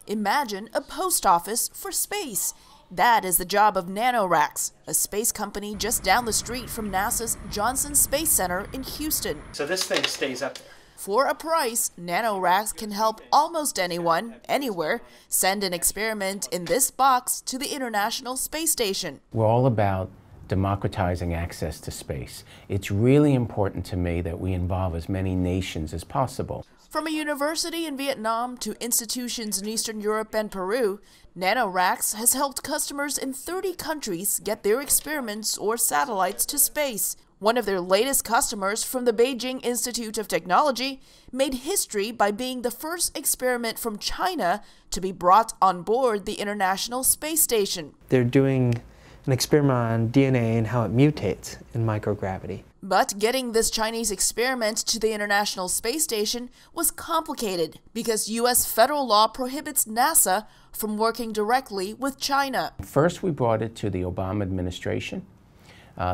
Imagine a post office for space. That is the job of NanoRacks, a space company just down the street from NASA's Johnson Space Center in Houston. So this thing stays up there. For a price, NanoRacks can help almost anyone, anywhere, send an experiment in this box to the International Space Station. We're all about democratizing access to space. It's really important to me that we involve as many nations as possible. From a university in Vietnam to institutions in Eastern Europe and Peru, NanoRacks has helped customers in 30 countries get their experiments or satellites to space. One of their latest customers from the Beijing Institute of Technology made history by being the first experiment from China to be brought on board the International Space Station. They're doing an experiment on DNA and how it mutates in microgravity. But getting this Chinese experiment to the International Space Station was complicated because U.S. federal law prohibits NASA from working directly with China. First, we brought it to the Obama administration.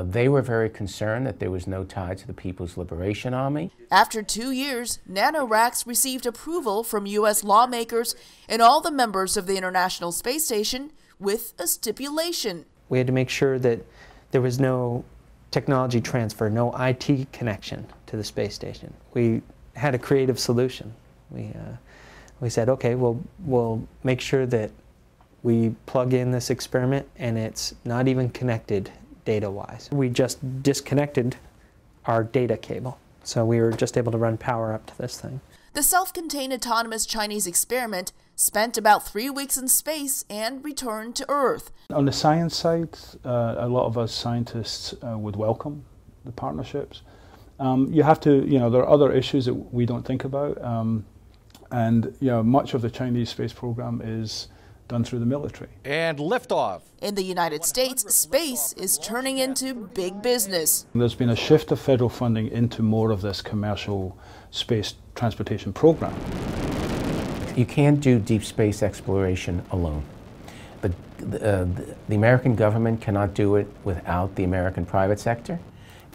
They were very concerned that there was no tie to the People's Liberation Army. After 2 years, NanoRacks received approval from U.S. lawmakers and all the members of the International Space Station with a stipulation. We had to make sure that there was no technology transfer, no IT connection to the space station. We had a creative solution. We said, okay, we'll make sure that we plug in this experiment and it's not even connected data-wise. We just disconnected our data cable, so we were just able to run power up to this thing. The self-contained autonomous Chinese experiment spent about 3 weeks in space and returned to Earth. On the science side, a lot of us scientists would welcome the partnerships. You have to, there are other issues that we don't think about, and much of the Chinese space program is done through the military. And liftoff. In the United States, space is turning into big business. There's been a shift of federal funding into more of this commercial space transportation program. You can't do deep space exploration alone. The American government cannot do it without the American private sector,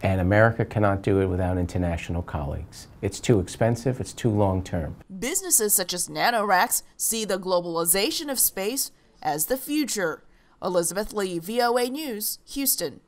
and America cannot do it without international colleagues. It's too expensive, it's too long-term. Businesses such as NanoRacks see the globalization of space as the future. Elizabeth Lee, VOA News, Houston.